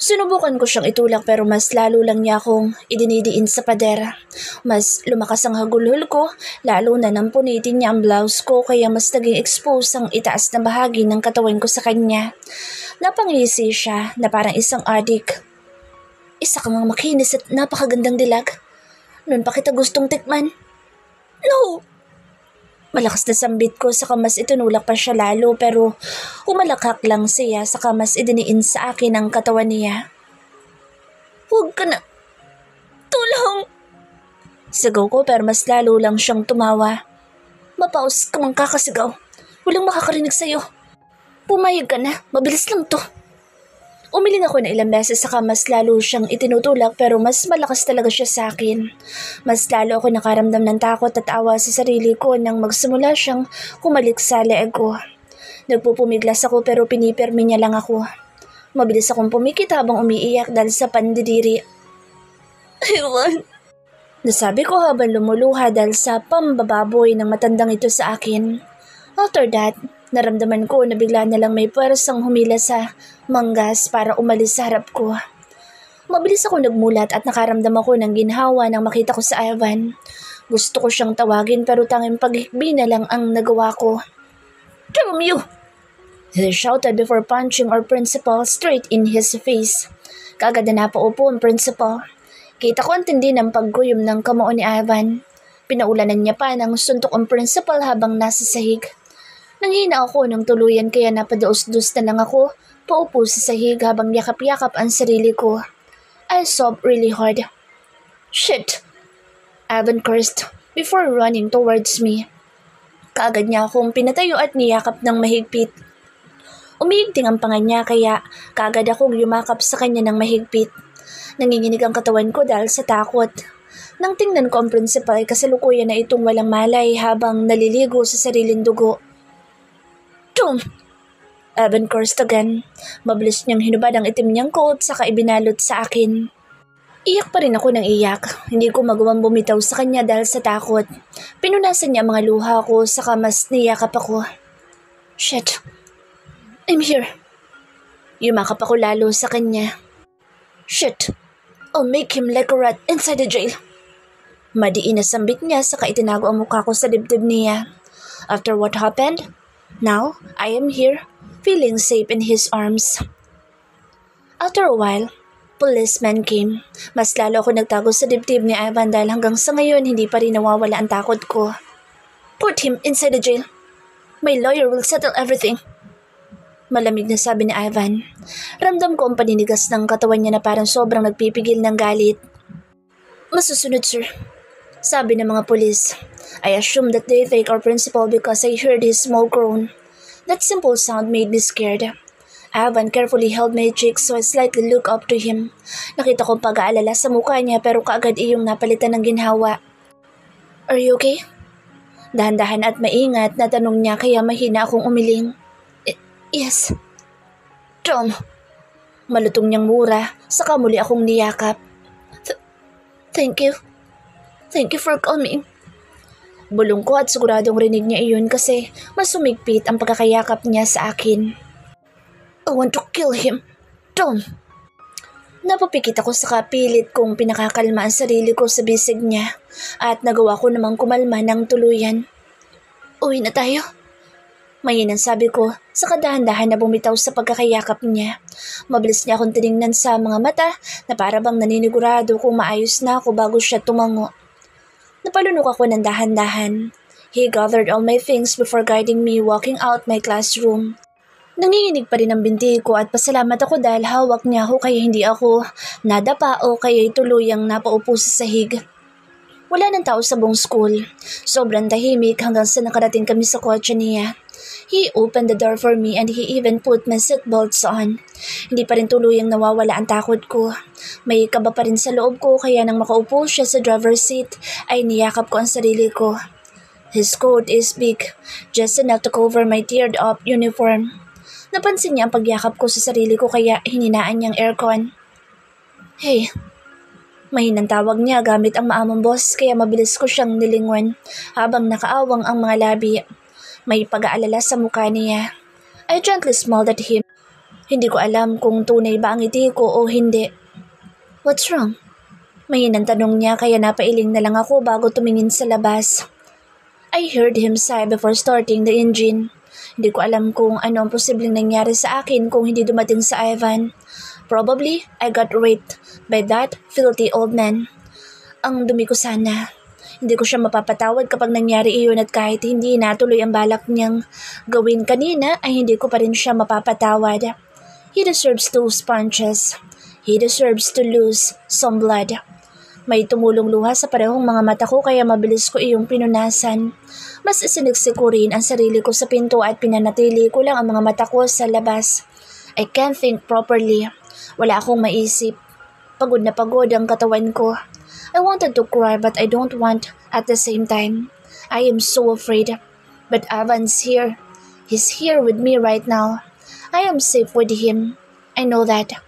Sinubukan ko siyang itulak pero mas lalo lang niya akong idinidiin sa pader. Mas lumakas ang hagulhol ko, lalo na nang punitin niya ang blouse ko kaya mas naging expose ang itaas na bahagi ng katawan ko sa kanya. Napangisi siya na parang isang adik. Isa kang makinis at napakagandang dilag. Noon pa kita gustong tikman. No! Malakas na sambit ko sa kamas itinulak pa siya lalo pero umalakhak lang siya sa kamas idiniin sa akin ang katawan niya. Huwag ka na! Tulong! Sigaw ko pero mas lalo lang siyang tumawa. Mapaus ka mang kakasigaw. Walang makakarinig sa'yo. Pumayag ka na, mabilis lang to. Umiling ako na ilang beses saka mas lalo siyang itinutulak pero mas malakas talaga siya sa akin. Mas lalo ako nakaramdam ng takot at awa sa sarili ko nang magsimula siyang kumalik sa leeg ko. Nagpupumiglas ako pero pinipirmi niya lang ako. Mabilis akong pumikit habang umiiyak dahil sa pandidiri. Iwan! Nasabi ko habang lumuluha dahil sa pambababoy ng matandang ito sa akin. After that, naramdaman ko na bigla na lang may pwersang humila sa manggas para umalis sa harap ko. Mabilis ako nagmulat at nakaramdam ako ng ginhawa nang makita ko sa Ivan. Gusto ko siyang tawagin pero tanging paghikbi na lang ang nagawa ko. Damn you! He shouted before punching our principal straight in his face. Kaagad na napaupo ang principal. Kita ko ang tindi ng pagkuyom ng kamao ni Ivan. Pinaulanan niya pa ng suntok ang principal habang nasa sahig. Nanghina ako ng tuluyan kaya napadaos-dos na lang ako, paupo sa sahig habang yakap-yakap ang sarili ko. I sobbed really hard. Shit! Ivan cursed before running towards me. Kaagad niya akong pinatayo at niyakap ng mahigpit. Umiigting ang panga niya kaya kaagad akong yumakap sa kanya ng mahigpit. Nanginginig ang katawan ko dahil sa takot. Nang tingnan ko ang principal ay kasalukuyan na itong walang malay habang naliligo sa sariling dugo. Don't! Evan cursed again. Mabilis niyang hinubad ang itim niyang coat saka ibinalot sa akin. Iyak pa rin ako ng iyak. Hindi ko magawang bumitaw sa kanya dahil sa takot. Pinunasan niya ang mga luha ko saka mas niyakap ako. Shit! I'm here. Yumakap ako lalo sa kanya. Shit! I'll make him like a rat inside the jail. Madiin na sambit niya saka itinago ang mukha ko sa dibdib niya. After what happened, now I am here, feeling safe in his arms. After a while, policeman came. Mas lalo ako nagtago sa dibdib ni Ivan dahil hanggang sa ngayon hindi pa rin nawawala ang takot ko. Put him inside the jail. My lawyer will settle everything. Malamig na sabi ni Ivan. Ramdam ko ang paninigas ng katawan niya na parang sobrang nagpipigil ng galit. Masusunod, sir. Sabi ng mga pulis. I assumed that they take our principal because I heard his small groan. That simple sound made me scared. Ivan carefully held my cheek so I slightly looked up to him. Nakita kong pag-aalala sa mukha niya pero kaagad iyong napalitan ng ginhawa. Are you okay? Dahan-dahan at maingat na tanong niya kaya mahina akong umiling. Yes. Tom. Malutong niyang mura, saka muli akong niyakap. Thank you. Thank you for coming. Bulong ko at siguradong rinig niya iyon kasi mas sumigpit ang pagkakayakap niya sa akin. I want to kill him. Tom. Napapikit ako sa kapilit kong pinakakalma ang sarili ko sa bisig niya at nagawa ko namang kumalma ng tuluyan. Uwi na tayo. Mahinang sabi ko sa kadahan-dahan na bumitaw sa pagkakayakap niya. Mabilis niya akong tiningnan sa mga mata na para bang naninigurado kung maayos na ako bago siya tumango. Napalunok ako ng dahan-dahan. He gathered all my things before guiding me walking out my classroom. Nanginginig pa rin ang binti ko at pasalamat ako dahil hawak niya ako kaya hindi ako nadapa o kaya'y tuluyang napaupo sa sahig. Wala ng tao sa buong school. Sobrang tahimik hanggang sa nakarating kami sa kotse niya. He opened the door for me and he even put my seatbelts on. Hindi pa rin tuluyang nawawala ang takot ko. May kaba pa rin sa loob ko kaya nang makaupo siya sa driver's seat ay niyakap ko ang sarili ko. His coat is big, just enough to cover my teared-up uniform. Napansin niya ang pagyakap ko sa sarili ko kaya hininaan niyang aircon. Hey, mahinang tawag niya gamit ang maamong boss kaya mabilis ko siyang nilingon habang nakaawang ang mga labi. May pag-aalala sa mukha niya. I gently smiled at him. Hindi ko alam kung tunay ba ang ngiti ko o hindi. What's wrong? Mahinang tanong niya kaya napailing na lang ako bago tumingin sa labas. I heard him sigh before starting the engine. Hindi ko alam kung ano ang posibleng nangyari sa akin kung hindi dumating sa Ivan. Probably, I got raped by that filthy old man. Ang dumi ko sana. Hindi ko siya mapapatawad kapag nangyari iyon at kahit hindi natuloy ang balak niyang gawin kanina ay hindi ko pa rin siya mapapatawad. He deserves those punches. He deserves to lose some blood. May tumulong luha sa parehong mga mata ko kaya mabilis ko iyong pinunasan. Mas isiniksik ko rin ang sarili ko sa pinto at pinanatili ko lang ang mga mata ko sa labas. I can't think properly. Wala akong maisip. Pagod na pagod ang katawan ko. I wanted to cry but I don't want at the same time. I am so afraid. But Ivan's here. He's here with me right now. I am safe with him. I know that.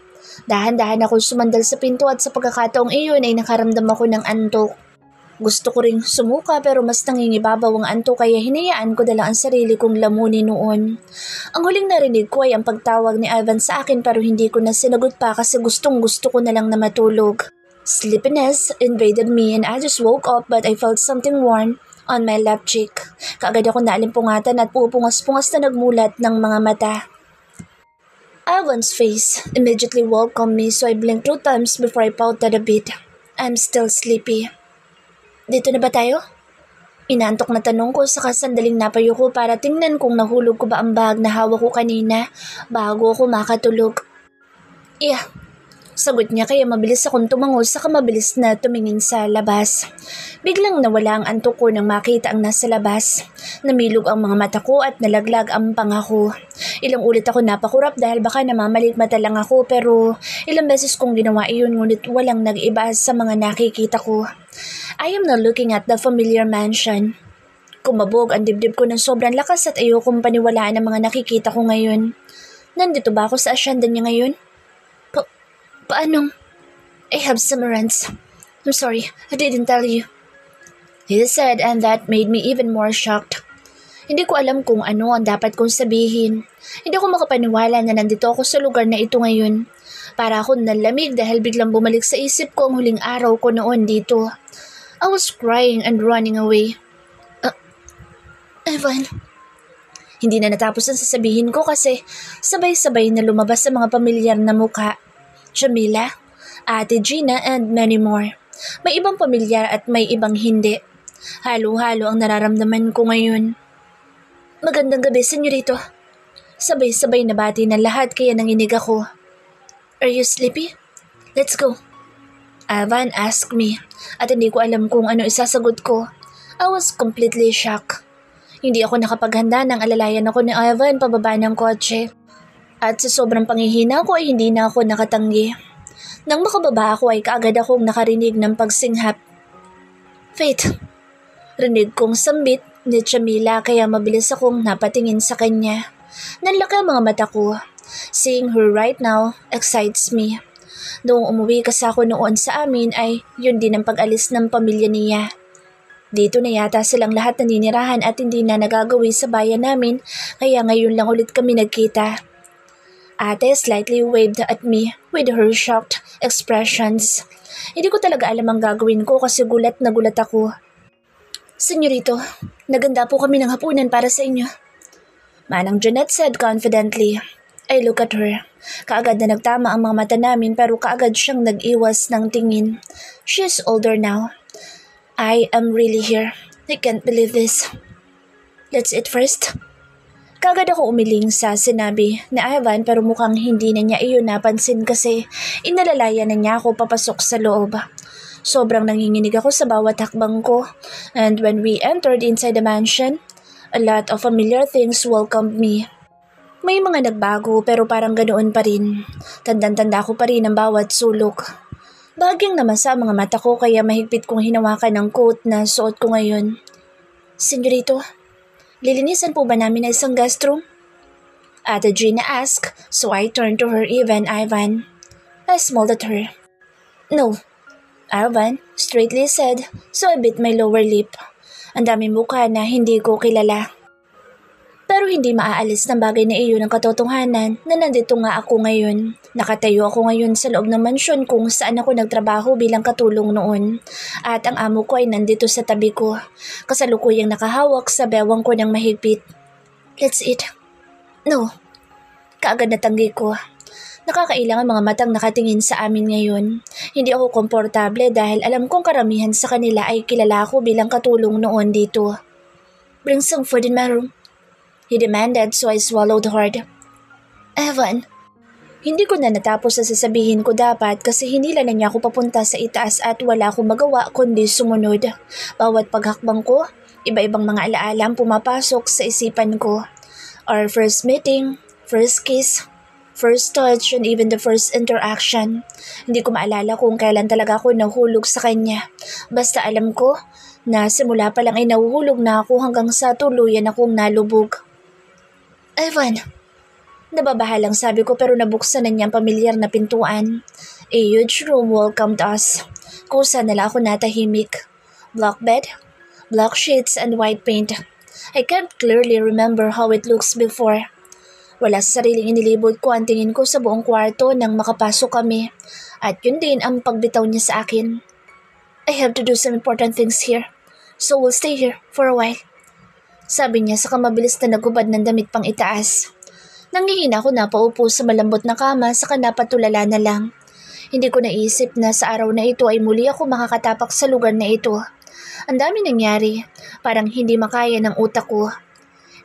Dahan-dahan ako sumandal sa pinto at sa pagkakataong iyon ay nakaramdam ako ng antok. Gusto ko ring sumuka pero mas nangingibabaw ang antok kaya hinayaan ko na lang ang sarili kong lamunin noon. Ang huling narinig ko ay ang pagtawag ni Ivan sa akin pero hindi ko na sinagot pa kasi gustong-gusto ko na lang na matulog. Sleepiness invaded me and I just woke up but I felt something warm on my left cheek. Kaagad ako naalimpungatan at pupungas-pungas na nagmulat ng mga mata. Ivan's face immediately welcomed me so I blinked 2 times before I pouted a bit. I'm still sleepy. Dito na ba tayo? Inaantok na tanong ko saka sandaling napayo ko para tingnan kung nahulog ko ba ang bag na hawak ko kanina bago ako makatulog. Yeah. Sagot niya kaya mabilis akong tumango saka mabilis na tumingin sa labas. Biglang nawala ang antok ko nang makita ang nasa labas. Namilog ang mga mata ko at nalaglag ang panga ko. Ilang ulit ako napakurap dahil baka namamalikmata lang ako pero ilang beses kong ginawa iyon ngunit walang nag-iba sa mga nakikita ko. I am now looking at the familiar mansion. Kumabog ang dibdib ko ng sobrang lakas at ayokong paniwalaan ang mga nakikita ko ngayon. Nandito ba ako sa asyenda niya ngayon? Paano? I have some errands. I'm sorry, I didn't tell you. He said and that made me even more shocked. Hindi ko alam kung ano ang dapat kong sabihin. Hindi ako makapaniwala na nandito ako sa lugar na ito ngayon. Para akong nalamig dahil biglang bumalik sa isip ko ang huling araw ko noon dito. I was crying and running away. Evan. Hindi na natapos ang sasabihin ko kasi sabay-sabay na lumabas sa mga pamilyar na mukha. Jamila, Ate Gina and many more. May ibang pamilyar at may ibang hindi. Halo-halo ang nararamdaman ko ngayon. Magandang gabi, senyorito. Sabay-sabay na bati ng lahat kaya nanginig ako. Are you sleepy? Let's go. Ivan asked me at hindi ko alam kung ano isasagot ko. I was completely shocked. Hindi ako nakapaghanda nang alalayan ako ni Ivan pababa ng kotse. At sa sobrang panghihina ko ay hindi na ako nakatanggi. Nang makababa ako ay kaagad akong nakarinig ng pagsinghap. Faith. Rinig kong sambit ni Jamila kaya mabilis akong napatingin sa kanya. Nanlaki ang mga mata ko. Seeing her right now excites me. Noong umuwi kasi ako noon sa amin ay yun din ang pag-alis ng pamilya niya. Dito na yata silang lahat naninirahan at hindi na nagagawi sa bayan namin kaya ngayon lang ulit kami nagkita. Ate slightly waved at me with her shocked expressions. Hindi ko talaga alam ang gagawin ko kasi gulat na gulat ako. Senyorito, naganda po kami ng hapunan para sa inyo. Manang Janet said confidently. I look at her. Kaagad na nagtama ang mga mata namin pero kaagad siyang nag-iwas ng tingin. She is older now. I am really here. I can't believe this. Let's eat first. Kaagad ako umiling sa sinabi ni Ivan pero mukhang hindi na niya iyon napansin kasi inalalayan na niya ako papasok sa loob. Sobrang nanginginig ako sa bawat hakbang ko and when we entered inside the mansion, a lot of familiar things welcomed me. May mga nagbago pero parang ganoon pa rin. Tandang-tanda ko pa rin ang bawat sulok. Bahagyang namasa ang mga mata ko kaya mahigpit kong hinawakan ang coat na suot ko ngayon. Senyorito, lilinisan po ba namin ang isang guest room? Ate Gina asked, so I turned to her even Ivan. I smiled at her. No, Ivan straightly said, so I bit my lower lip. Ang daming mukha na hindi ko kilala. Pero hindi maaalis ng bagay na iyon ang katotohanan na nandito nga ako ngayon. Nakatayo ako ngayon sa loob ng mansyon kung saan ako nagtrabaho bilang katulong noon. At ang amo ko ay nandito sa tabi ko. Kasalukuyang nakahawak sa bewang ko ng mahigpit. Let's eat. No. Kaagad natanggi ko. Nakakailang ang mga matang nakatingin sa amin ngayon. Hindi ako komportable dahil alam kong karamihan sa kanila ay kilala ko bilang katulong noon dito. Bring some food in my room. He demanded, so I swallowed hard. Evan. Hindi ko na natapos sa sasabihin ko dapat kasi hinila na niya ako papunta sa itaas at wala akong magawa kundi sumunod. Bawat paghakbang ko, iba-ibang mga alaala ang pumapasok sa isipan ko. Our first meeting, first kiss, first touch, and even the first interaction. Hindi ko maalala kung kailan talaga ako nahulog sa kanya. Basta alam ko na simula pa lang ay nahuhulog na ako hanggang sa tuluyan akong nalubog. Evan! Nababahalang sabi ko pero nabuksan na niyang pamilyar na pintuan. A huge room welcomed us. Kusa nala ako natahimik. Black bed, black sheets, and white paint. I can't clearly remember how it looks before. Wala sa sariling inilibot ko ang tingin ko sa buong kwarto nang makapasok kami. At yun din ang pagbitaw niya sa akin. I have to do some important things here. So we'll stay here for a while. Sabi niya sa mabilis na nagubad ng damit pang itaas. Nangihina ako na paupo sa malambot na kama saka napatulala na lang. Hindi ko naisip na sa araw na ito ay muli ako makakatapak sa lugar na ito. Ang dami nangyari, parang hindi makaya ng utak ko.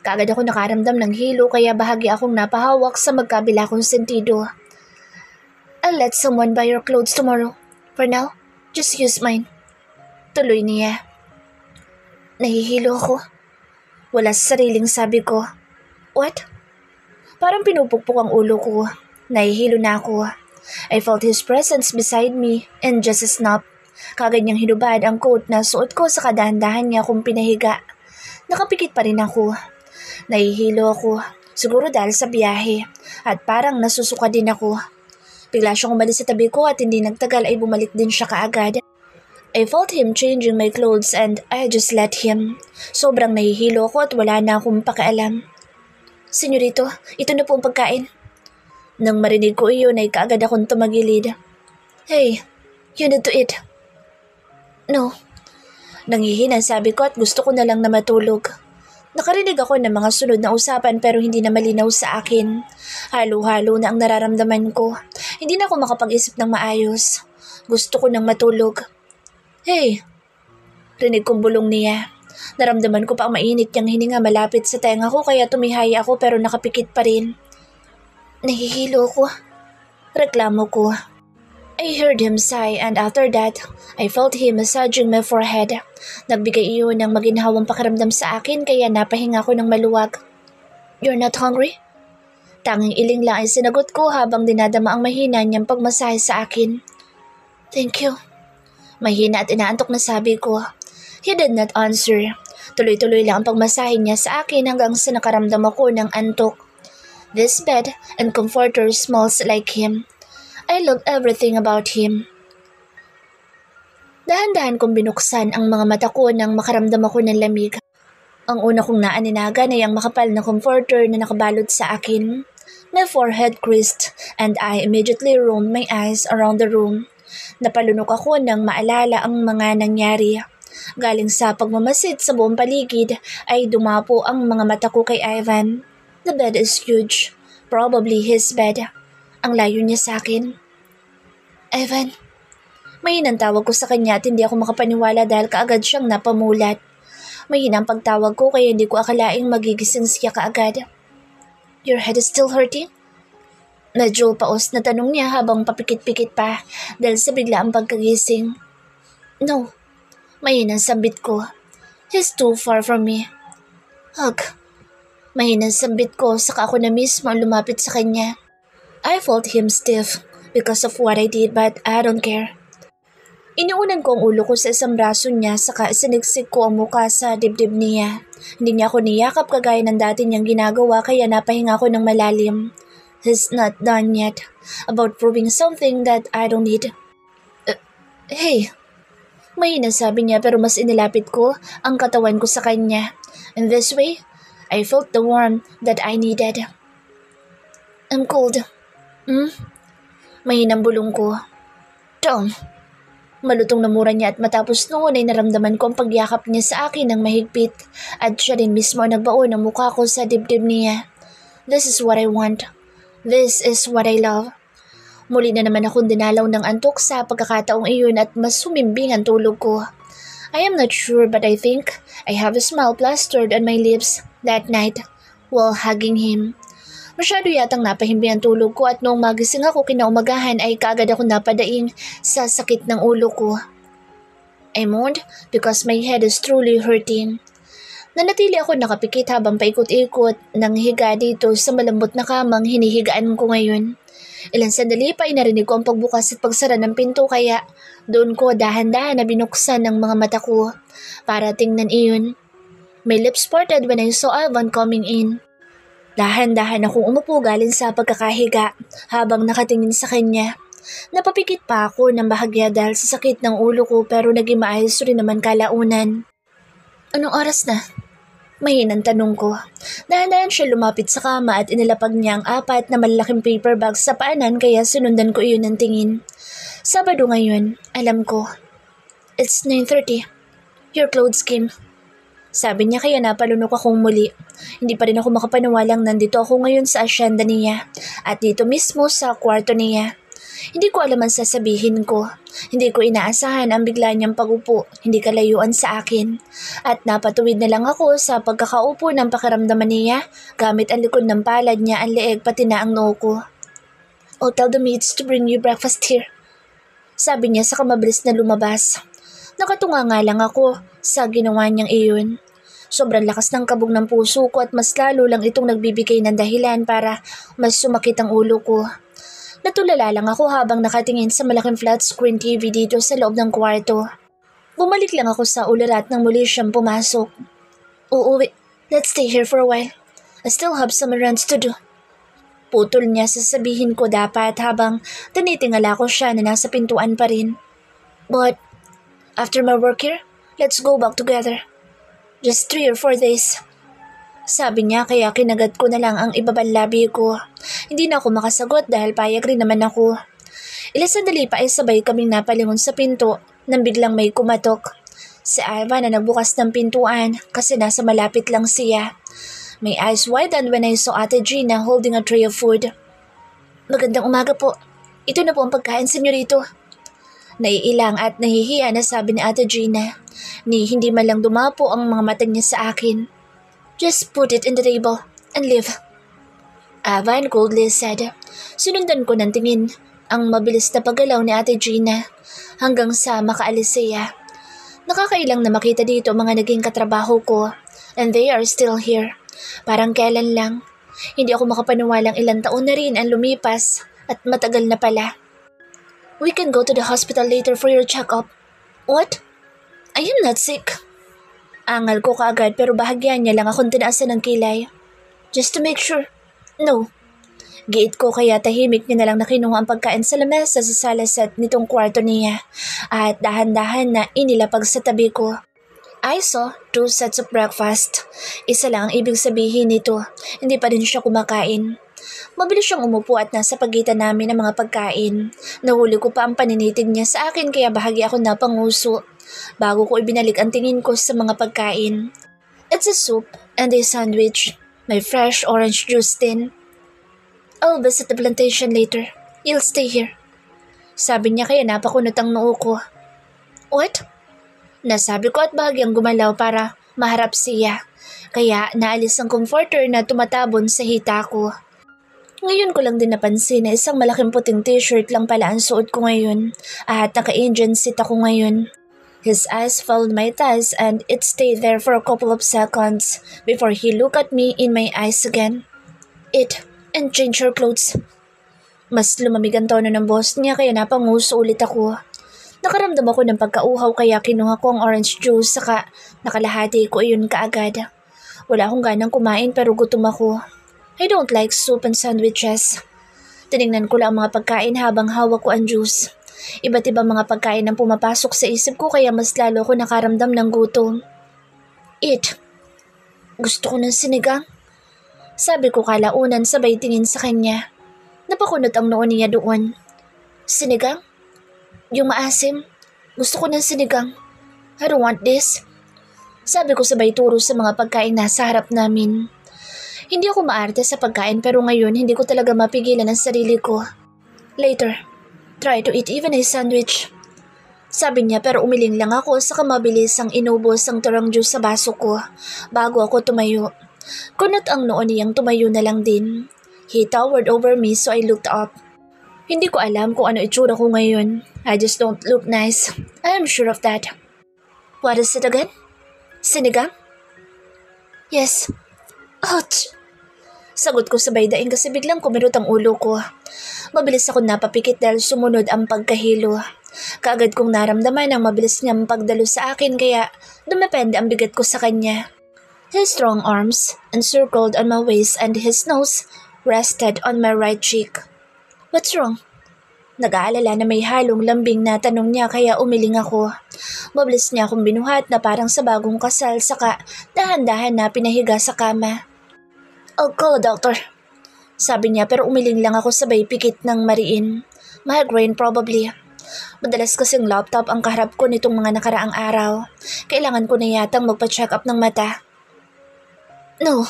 Kaagad ako nakaramdam ng hilo kaya bahagi akong napahawak sa magkabila kong sentido. I'll let someone buy your clothes tomorrow. For now, just use mine. Tuloy niya. Nahihilo ako. Wala sa sariling sabi ko. What? Parang pinupukpok ang ulo ko. Nahihilo na ako. I felt his presence beside me and just a snap. Kagad niyang hinubad ang coat na suot ko sa kadahan-dahan niya kung pinahiga. Nakapikit pa rin ako. Nahihilo ako. Siguro dahil sa biyahe. At parang nasusuka din ako. Bigla siyang umalis sa tabi ko at hindi nagtagal ay bumalik din siya kaagad. I felt him changing my clothes and I just let him. Sobrang nahihilo ako at wala na akong pakialam. Senyorito, ito na po ang pagkain. Nang marinig ko iyon ay kaagad akong tumagilid. Hey, you need to eat. No. Nangihinang sabi ko at gusto ko na lang na matulog. Nakarinig ako ng mga sunod na usapan pero hindi na malinaw sa akin. Halo-halo na ang nararamdaman ko. Hindi na ako makapag-isip ng maayos. Gusto ko nang matulog. Hey! Rinig kong bulong niya. Naramdaman ko pa ang mainit niyang hininga malapit sa tenga ko kaya tumihaya ako pero nakapikit pa rin. Nahihilo ko. Reklamo ko. I heard him sigh and after that, I felt him massaging my forehead. Nagbigay iyon ng maginhawang pakiramdam sa akin kaya napahinga ko ng maluwag. You're not hungry? Tanging iling lang ay sinagot ko habang dinadama ang mahina niyang pagmasahe sa akin. Thank you. Mahina at inaantok na sabi ko. He did not answer. Tuloy-tuloy lang ang pagmasahe niya sa akin hanggang sa nakaramdam ako ng antok. This bed and comforter smells like him. I love everything about him. Dahan-dahan kong binuksan ang mga mata ko nang makaramdam ako ng lamig. Ang una kong naaninagan ay ang makapal na comforter na nakabalot sa akin. My forehead creased and I immediately rolled my eyes around the room. Napalunok ako nang maalala ang mga nangyari. Galing sa pagmamasid sa buong paligid ay dumapo ang mga mata ko kay Ivan. The bed is huge. Probably his bed. Ang layo niya sa akin. Ivan. Mahinang tawag ko sa kanya at hindi ako makapaniwala dahil kaagad siyang napamulat. Mahinang pagtawag ko kaya hindi ko akalaing magigising siya kaagad. Your head is still hurting? Medyo paos na tanong niya habang papikit-pikit pa dahil sa biglaang pagkagising. No. Mahinang sambit ko. He's too far from me. Hug. Mahinang sambit ko saka ako na mismo ang lumapit sa kanya. I felt him stiff because of what I did but I don't care. Inuunan ko ang ulo ko sa isang braso niya saka siniksik ko ang muka sa dibdib niya. Hindi niya ako niyakap kagaya ng dati niyang ginagawa kaya napahinga ko ng malalim. He's not done yet about proving something that I don't need. Hey! May nasabi niya pero mas inilapit ko ang katawan ko sa kanya. In this way, I felt the warmth that I needed. I'm cold. Mahinang bulong ko. Tom. Malutong na mura niya at matapos noon ay naramdaman ko ang pagyakap niya sa akin ng mahigpit at siya rin mismo ang nagbaon ng mukha ko sa dibdib niya. This is what I want. This is what I love. Muli na naman akong dinalaw ng antok sa pagkakataong iyon at mas sumimbing ang tulog ko. I am not sure but I think I have a smile plastered on my lips that night while hugging him. Masyado yatang napahimbing ang tulog ko at noong magising ako kinaumagahan ay kaagad ako napadaing sa sakit ng ulo ko. I moaned because my head is truly hurting. Nanatili ako nakapikit habang paikot-ikot ng higa dito sa malambot na kamang hinihigaan ko ngayon. Ilang sandali pa ay narinig ko ang pagbukas at pagsara ng pinto kaya doon ko dahan-dahan na binuksan ng mga mata ko para tingnan iyon. My lips parted when I saw Ivan coming in. Dahan-dahan akong umupo galing sa pagkakahiga habang nakatingin sa kanya. Napapikit pa ako ng bahagya dahil sa sakit ng ulo ko pero naging maayos rin naman kalaunan. Anong oras na? Mahinang tanong ko. Dahan-dahan siya lumapit sa kama at inilapag niya ang 4 na malalaking paper bags sa paanan kaya sinundan ko iyon ng tingin. Sabado ngayon, alam ko. It's 9:30. Your clothes came. Sabi niya kaya napalunok akong muli. Hindi pa rin ako makapaniwalang nandito ako ngayon sa asyenda niya at dito mismo sa kwarto niya. Hindi ko alam ang sasabihin ko. Hindi ko inaasahan ang bigla niyang pagupo, hindi kalayuan sa akin. At napatuwid na lang ako sa pagkakaupo ng pakiramdaman niya gamit ang likod ng palad niya ang leeg pati na ang noo ko. I'll tell the maids to bring you breakfast here. Sabi niya sa mabilis na lumabas. Nakatunga nga lang ako sa ginawa niyang iyon. Sobrang lakas ng kabog ng puso ko at mas lalo lang itong nagbibigay ng dahilan para mas sumakit ang ulo ko. Natulala lang ako habang nakatingin sa malaking flat screen TV dito sa loob ng kwarto. Bumalik lang ako sa ulirat nang muli siyang pumasok. Uuwi, let's stay here for a while. I still have some errands to do. Putol niya sasabihin ko dapat habang tinitingala ko siya na nasa pintuan pa rin. But after my work here, let's go back together. Just 3 or 4 days. Sabi niya kaya kinagat ko na lang ang ibabang labi ko. Hindi na ako makasagot dahil payag rin naman ako. Ilang sandali pa ay sabay kaming napalingon sa pinto nang biglang may kumatok. Si Ivan na nagbukas ng pintuan kasi nasa malapit lang siya. My eyes widened when I saw Ate Gina holding a tray of food. Magandang umaga po. Ito na po ang pagkain, senyorito. Naiilang at nahihiya na sabi ni Ate Gina. Ni hindi man lang dumapo ang mga mata niya sa akin. Just put it in the table and leave. Ivan coldly said. Sinundan ko ng tingin ang mabilis na paggalaw ni Ate Gina hanggang sa makaalis siya. Nakakailang na makita dito mga naging katrabaho ko and they are still here. Parang kailan lang. Hindi ako makapaniwalang ilang taon na rin ang lumipas at matagal na pala. We can go to the hospital later for your check-up. What? I am not sick. Angal ko kaagad pero bahagyan niya lang akong tinaasan ng kilay. Just to make sure. No. Giit ko kaya tahimik niya na lang na kinuha ang pagkain sa lamesa sa salaset nitong kwarto niya at dahan-dahan na inilapag sa tabi ko. I saw 2 sets of breakfast. Isa lang ang ibig sabihin nito. Hindi pa rin siya kumakain. Mabilis siyang umupo at nasa pagitan namin ng mga pagkain. Nahuli ko pa ang paninitig niya sa akin kaya bahagi ako napanguso. Bago ko ibinalik ang tingin ko sa mga pagkain. It's a soup and a sandwich. May fresh orange juice din. I'll visit the plantation later. You'll stay here. Sabi niya kaya napakunot ang noo ko. What? Nasabi ko at bahagyang gumalaw para maharap siya. Kaya naalis ang comforter na tumatabon sa hita ko. Ngayon ko lang din napansin na isang malaking puting t-shirt lang pala ang suot ko ngayon at naka-Indian sit ako ngayon. His eyes followed my thighs and it stayed there for a couple of seconds before he looked at me in my eyes again. Eat and change your clothes. Mas lumamig ang tono ng boss niya kaya napanguso ulit ako. Nakaramdam ako ng pagkauhaw kaya kinuha ko ang orange juice saka nakalahati ko iyon kaagad. Wala akong ganang kumain pero gutom ako. I don't like soup and sandwiches. Tinignan ko lang ang mga pagkain habang hawak ko ang juice. Iba't ibang mga pagkain ang pumapasok sa isip ko kaya mas lalo ko nakaramdam ng gutom. Eat. Gusto ko ng sinigang. Sabi ko kalaunan sabay tingin sa kanya. Napakunot ang noo niya doon. Sinigang? Yung maasim. Gusto ko ng sinigang. I don't want this. Sabi ko sabay turo sa mga pagkain nasa harap namin. Hindi ako maarte sa pagkain pero ngayon hindi ko talaga mapigilan ang sarili ko. Later, try to eat even a sandwich. Sabi niya pero umiling lang ako saka mabilis ang inubos ang turang juice sa baso ko bago ako tumayo. Kunot ang noo niyang tumayo na lang din. He towered over me so I looked up. Hindi ko alam kung ano itsura ko ngayon. I just don't look nice. I am sure of that. What is it again? Sinigang? Yes. Ouch! Sagot ko sabay daing kasi biglang kumirot ang ulo ko. Mabilis ako napapikit dahil sumunod ang pagkahilo. Kaagad kong naramdaman ang mabilis niyang pagdalo sa akin kaya dumepende ang bigat ko sa kanya. His strong arms encircled on my waist and his nose rested on my right cheek. What's wrong? Nag-aalala na may halong lambing na tanong niya kaya umiling ako. Mabilis niya akong binuhat na parang sa bagong kasal saka dahan-dahan na pinahiga sa kama. I'll call a doctor. Sabi niya pero umiling lang ako sabay pikit ng mariin. Migraine probably. Madalas kasing laptop ang kaharap ko nitong mga nakaraang araw. Kailangan ko na yatang magpa-check up ng mata. No.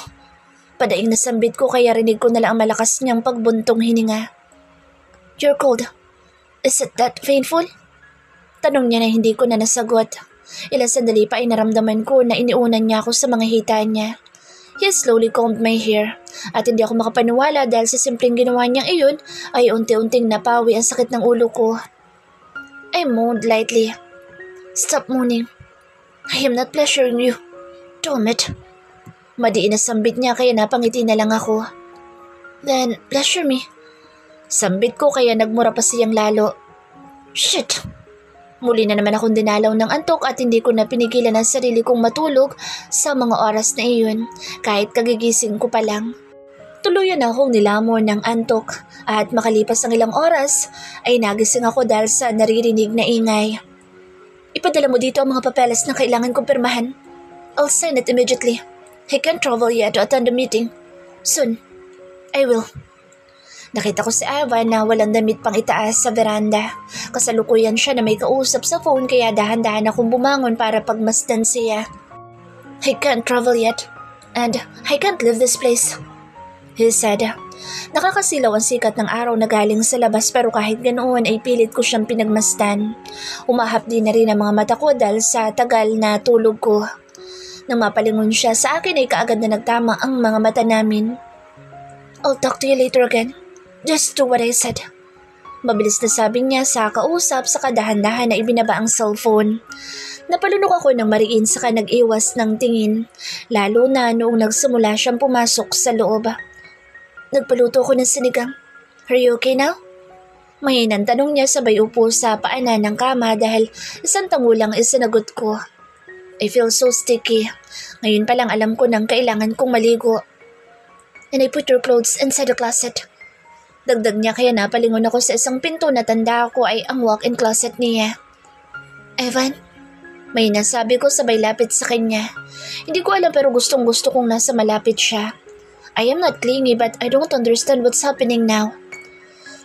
Padaing nasambit ko kaya rinig ko na lang ang malakas niyang pagbuntong hininga. You're cold. Is it that painful? Tanong niya na hindi ko na nasagot. Ilang sandali pa ay naramdaman ko na iniunan niya ako sa mga hita niya. He slowly combed my hair at hindi ako makapaniwala dahil sa simpleng ginawa niyang iyon ay unti-unting napawi ang sakit ng ulo ko. I moaned lightly. Stop moaning. I am not pleasuring you. Damn it. Madiin na sambit niya kaya napangiti na lang ako. Then, pleasure me. Sambit ko kaya nagmura pa siyang lalo. Shit. Muli na naman akong dinalaw ng antok at hindi ko na pinigilan ang sarili kong matulog sa mga oras na iyon kahit kagigising ko pa lang. Tuluyan akong nilamon ng antok at makalipas ang ilang oras ay nagising ako dahil sa naririnig na ingay. Ipadala mo dito ang mga papeles na kailangan kong pirmahan. I'll sign it immediately. I can't travel yet to attend the meeting. Soon. I will. Nakita ko si Ivan na walang damit pang itaas sa veranda. Kasalukuyan siya na may kausap sa phone kaya dahan-dahan akong bumangon para pagmasdan siya. I can't travel yet and I can't leave this place, he said. Nakakasilaw ang sikat ng araw na galing sa labas pero kahit ganoon ay pilit ko siyang pinagmasdan. Umahapdi na rin ang mga mata ko dahil sa tagal na tulog ko. Nang mapalingon siya sa akin ay kaagad na nagtama ang mga mata namin. I'll talk to you later again. Just do what I said. Mabilis na sabi niya sa kausap sa kadahan-dahan na ibinaba ang cellphone. Napalunok ako ng mariin saka nag-iwas ng tingin, lalo na noong nagsimula siyang pumasok sa loob. Nagpaluto ko ng sinigang. Are you okay now? Mahinang tanong niya sabay upo sa paanan ng kama dahil isang tangulang isinagot ko. I feel so sticky. Ngayon pa lang alam ko nang kailangan kong maligo. And I put your clothes inside the closet. Dagdag niya kaya napalingon ako sa isang pinto na tanda ko ay ang walk-in closet niya. Evan? May nasabi ko sabay lapit sa kanya. Hindi ko alam pero gustong gusto kong nasa malapit siya. I am not clingy but I don't understand what's happening now.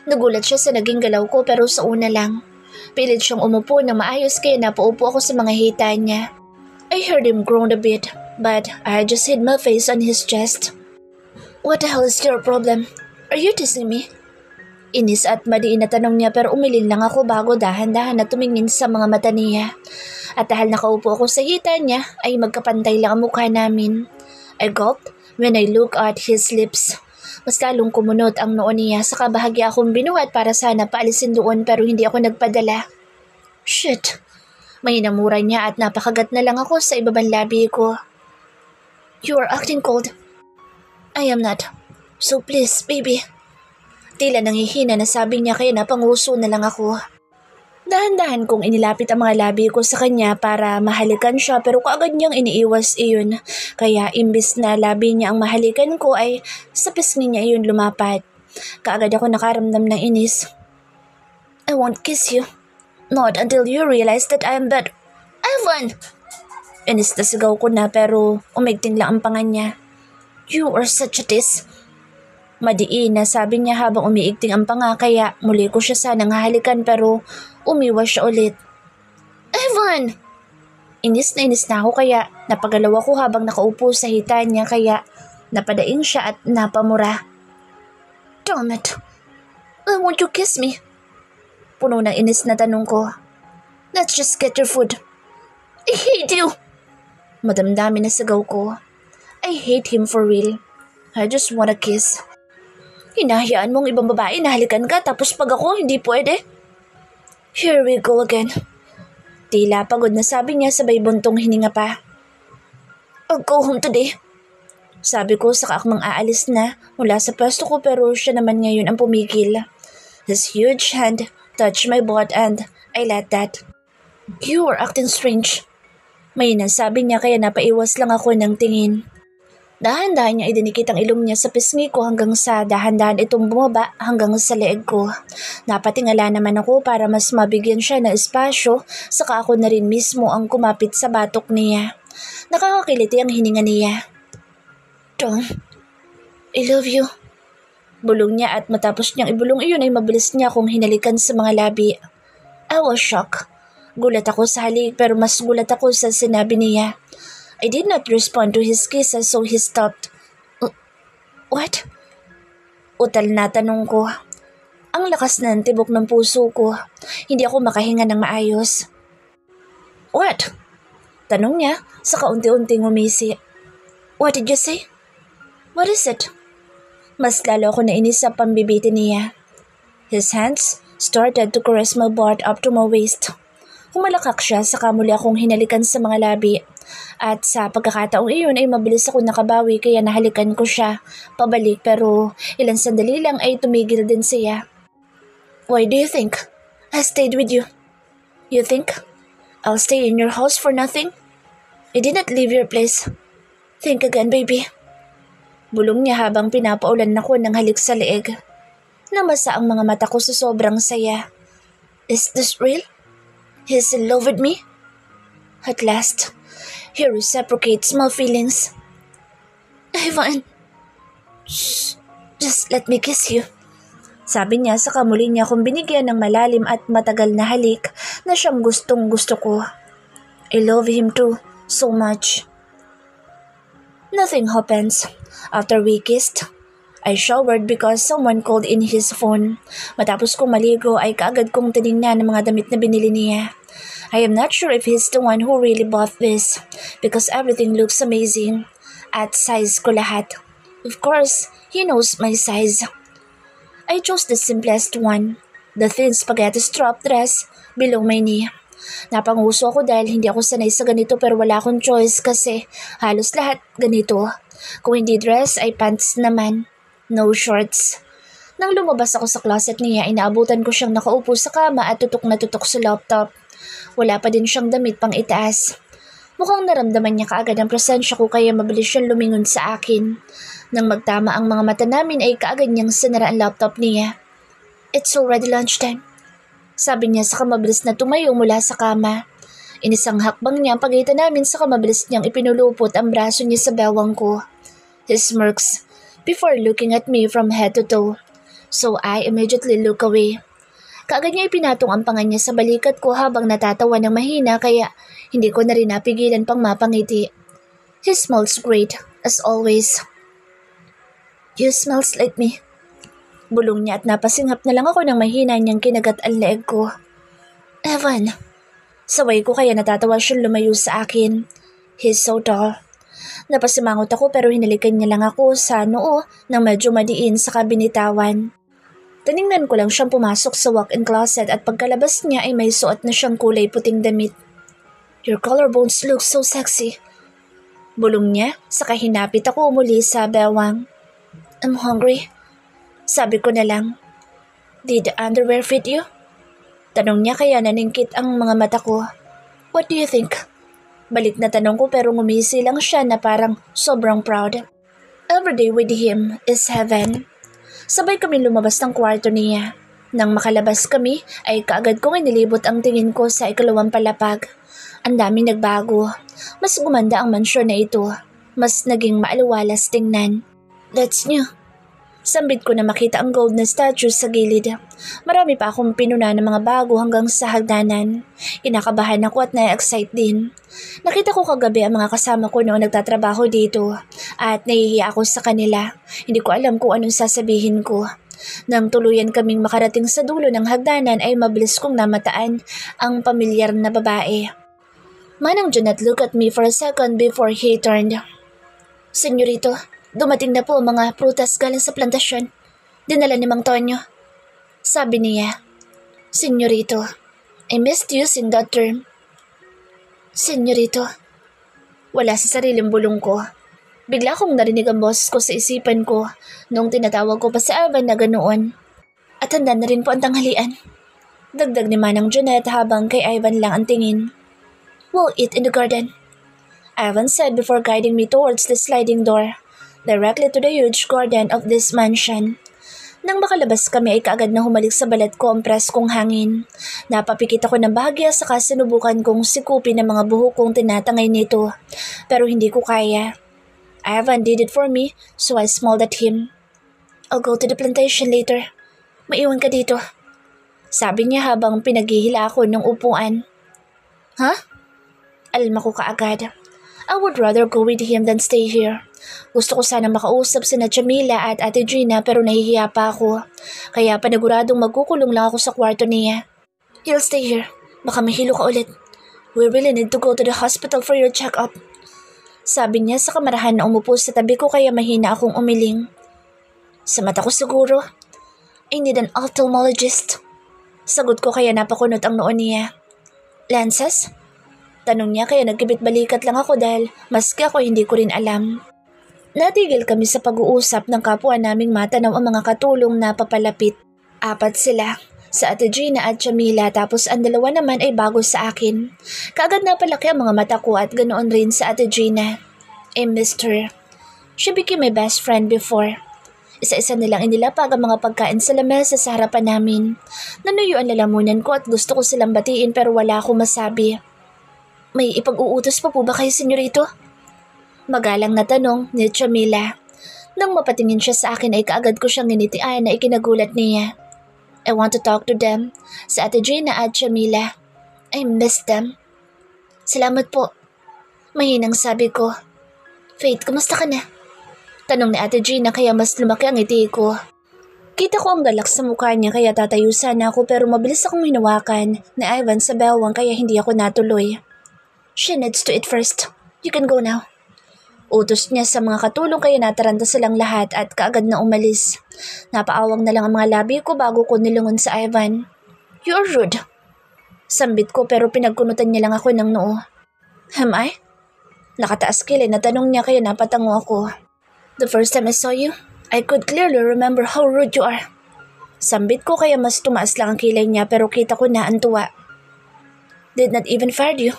Nagulat siya sa naging galaw ko pero sa una lang. Pilit siyang umupo na maayos kaya napaupo ako sa mga hita niya. I heard him groan a bit but I just hid my face on his chest. What the hell is your problem? Are you teasing me? Inis at madiin na tanong niya pero umilin lang ako bago dahan-dahan na tumingin sa mga mata niya. At dahil nakaupo ako sa hita niya ay magkapantay lang ang mukha namin. I gulped when I looked at his lips. Mas lalong kumunot ang noo niya saka bahagya akong binuhat para sana paalisin doon pero hindi ako nagpadala. Shit! May namura niya at napakagat na lang ako sa ibabang labi ko. You are acting cold. I am not. So please, baby. Tila nangihina na sabi niya kaya napanguso na lang ako. Dahan-dahan kong inilapit ang mga labi ko sa kanya para mahalikan siya pero kaagad niyang iniiwas iyon. Kaya imbis na labi niya ang mahalikan ko ay sa pisngi niya iyon lumapat. Kaagad ako nakaramdam ng inis. I won't kiss you. Not until you realize that I am bad. Ivan! Inis na sigaw ko na pero umigting lang ang panga niya. You are such a tease. Madiin na sabi niya habang umiigting ang panga kaya muli ko siya sanang hahalikan pero umiwas siya ulit. Evan! Inis na ako kaya napagalaw ako habang nakaupo sa hita niya kaya napadaing siya at napamura. Damn it! Why won't you kiss me? Puno ng inis na tanong ko. Let's just get your food. I hate you! Madamdami na sigaw ko. I hate him for real. I just want a kiss. Hinahayaan mong ibang babae na halikan ka tapos pag ako hindi pwede. Here we go again. Tila pagod na sabi niya sabay buntong hininga pa. I'll go home today. Sabi ko saka akmang aalis na mula sa pwesto ko pero siya naman ngayon ang pumigil. His huge hand touched my butt and I let that. You are acting strange. May nasabi niya kaya napaiwas lang ako ng tingin. Dahan-dahan niya idinikit ang ilong niya sa pisngi ko hanggang sa dahan-dahan itong bumaba hanggang sa leeg ko. Napatingala naman ako para mas mabigyan siya ng espasyo saka ako na rin mismo ang kumapit sa batok niya. Nakakakiliti ang hininga niya. Tom, I love you. Bulong niya at matapos niyang ibulong iyon ay mabilis niya akong hinalikan sa mga labi. I was shocked. Gulat ako sa halik pero mas gulat ako sa sinabi niya. I did not respond to his kisses so he stopped. What? Utal na tanong ko. Ang lakas ng tibok ng puso ko. Hindi ako makahinga ng maayos. What? Tanong niya sa kaunti-unting umisi. What did you say? What is it? Mas lalo ako nainis sa pambibiti niya. His hands started to caress my butt up to my waist. Humalakak siya saka muli akong hinalikan sa mga labi. At sa pagkakataong iyon ay mabilis ako nakabawi kaya nahalikan ko siya pabalik pero ilang sandali lang ay tumigil din siya. Why do you think I stayed with you? You think I'll stay in your house for nothing? I did not leave your place. Think again, baby. Bulong niya habang pinapaulan ako ng halik sa leeg. Namasa ang mga mata ko sa sobrang saya. Is this real? He's in love with me? At last, he reciprocates my feelings. Ivan, shh, just let me kiss you. Sabi niya sa kamuli niya kung binigyan ng malalim at matagal na halik na siyang gustong gusto ko. I love him too, so much. Nothing happens. After we kissed, I showered because someone called in his phone. Matapos kong maligo ay kaagad kong tinignan ang mga damit na binili niya. I am not sure if he's the one who really bought this because everything looks amazing. At size ko lahat. Of course, he knows my size. I chose the simplest one. The thin spaghetti strap dress below my knee. Napanguso ako dahil hindi ako sanay sa ganito pero wala akong choice kasi halos lahat ganito. Kung hindi dress ay pants naman. No shorts. Nang lumabas ako sa closet niya, inaabutan ko siyang nakaupo sa kama at tutok na tutok sa laptop. Wala pa din siyang damit pang itaas. Mukhang naramdaman niya kaagad ang presensya ko kaya mabilis siyang lumingon sa akin. Nang magtama ang mga mata namin ay kaagad niyang sinara ang laptop niya. It's already lunchtime. Sabi niya saka mabilis na tumayo mula sa kama. Inisang hakbang niya ang pagitan namin saka mabilis niyang ipinulupot ang braso niya sa bewang ko. He smirks before looking at me from head to toe. So I immediately look away. Kaagad niya ipinatong ang panga niya sa balikat ko habang natatawa ng mahina kaya hindi ko na rin napigilan pang mapangiti. He smells great, as always. You smells like me. Bulong niya at napasinghap na lang ako ng mahina niyang kinagat ang leeg ko. Evan. Saway ko kaya natatawa siyang lumayo sa akin. He's so tall. Napasimangot ako pero hinalikan niya lang ako sa noo nang medyo madiin sa kabinitawan. Tiningnan ko lang siyang pumasok sa walk-in closet at pagkalabas niya ay may suot na siyang kulay puting damit. Your collarbones look so sexy. Bulong niya, saka hinapit ako muli sa bewang. I'm hungry. Sabi ko na lang. Did the underwear fit you? Tanong niya kaya naningkit ang mga mata ko. What do you think? Balik na tanong ko pero ngumisi lang siya na parang sobrang proud. Every day with him is heaven. Sabay kami lumabas ng kwarto niya. Nang makalabas kami ay kaagad kong inilibot ang tingin ko sa ikalawang palapag. Ang daming nagbago. Mas gumanda ang mansyon na ito. Mas naging maaliwalas tingnan. That's new. Sambit ko na makita ang gold na statue sa gilid. Marami pa akong pinuna ng mga bago hanggang sa hagdanan. Kinakabahan ako at na-excite din. Nakita ko kagabi ang mga kasama ko noong nagtatrabaho dito at nahihiya ako sa kanila. Hindi ko alam kung anong sasabihin ko. Nang tuluyan kaming makarating sa dulo ng hagdanan ay mabilis kong namataan ang pamilyar na babae. Manang Junat looked at me for a second before he turned. Senyorito, dumating na po ang mga prutas galing sa plantasyon. Dinala ni Mang Tonyo. Sabi niya. Senyorito, I missed using that term. Senyorito. Wala sa sariling bulong ko. Bigla kong narinig ang boses ko sa isipan ko noong tinatawag ko pa si Ivan na ganoon. At handa na rin po ang tanghalian. Dagdag ni Manang Junat habang kay Ivan lang ang tingin. We'll eat in the garden, Ivan said before guiding me towards the sliding door, directly to the huge garden of this mansion. Nang makalabas kami ay kaagad na humalik sa balat ko ang preskong hangin. Napapikit ako ng bahagya saka sinubukan kong sikupin ang mga buhok kong tinatangay nito. Pero hindi ko kaya. Ivan did it for me, so I smiled at him. I'll go to the plantation later. Maiwan ka dito. Sabi niya habang pinaghihila ako ng upuan. Huh? Alma ko kaagad. I would rather go with him than stay here. Gusto ko sana makausap sina Jamila at Ate Gina pero nahihiya pa ako. Kaya paniguradong magkukulong lang ako sa kwarto niya. You'll stay here. Baka mahilo ka ulit. We really need to go to the hospital for your check-up. Sabi niya sa kamarahan na umupo sa tabi ko kaya mahina akong umiling. Sa mata ko siguro. I need an ophthalmologist. Sagot ko kaya napakunot ang noon niya. Lenses? Tanong niya kaya nagkibit-balikat lang ako dahil maski ako hindi ko rin alam. Natigil kami sa pag-uusap ng kapwa naming matanaw ang mga katulong na papalapit. 4 sila, sa Ate Gina at Jamila tapos ang 2 naman ay bago sa akin. Kaagad na palaki ang mga mata ko at ganoon rin sa Ate Gina. I missed her. She became my best friend before. Isa-isa nilang inilapag ang mga pagkain sa lamesa sa harapan namin. Nanuyo ang lalamunan ko at gusto ko silang batiin pero wala akong masabi. May ipag-uutos pa po ba kayo, senyorito? Magalang na tanong ni Jamila. Nang mapatingin siya sa akin ay kaagad ko siyang ninitian na ikinagulat niya. I want to talk to them, sa Ate Gina at Jamila. I miss them. Salamat po. Mahinang sabi ko. Faith, kumusta ka na? Tanong ni Ate Gina kaya mas lumaki ang ngiti ko. Kita ko ang galak sa mukha niya kaya tatayo sana ako pero mabilis akong hinawakan ni Ivan sa bewang kaya hindi ako natuloy. She needs to eat first. You can go now. Utos niya sa mga katulong kaya nataranta silang lahat at kaagad na umalis. Napaawang na lang ang mga labi ko bago ko nilungon sa Ivan. You're rude. Sambit ko pero pinagkunutan niya lang ako ng noo. Am I? Nakataas kilay na tanong niya kaya napatango ako. The first time I saw you, I could clearly remember how rude you are. Sambit ko kaya mas tumaas lang ang kilay niya pero kita ko na ang tuwa. Did not even fire you.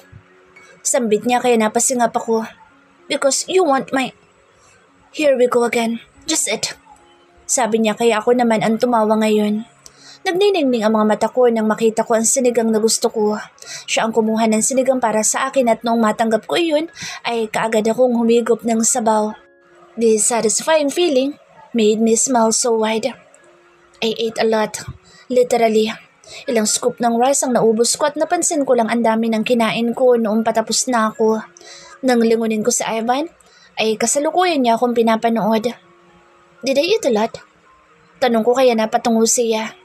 Sambit niya kaya napasingap ako. Because you want my... Here we go again. Just it. Sabi niya kaya ako naman ang tumawa ngayon. Nagniningning ang mga mata ko nang makita ko ang sinigang na gusto ko. Siya ang kumuha ng sinigang para sa akin at noong matanggap ko iyon ay kaagad akong humigop ng sabaw. This satisfying feeling made me smile so wide. I ate a lot. Literally. Ilang scoop ng rice ang naubos ko at napansin ko lang ang dami ng kinain ko noong patapos na ako. Nang lingunin ko sa Ivan, ay kasalukuyan niya akong pinapanood. Did I eat a lot? Tanong ko kaya napatungo siya.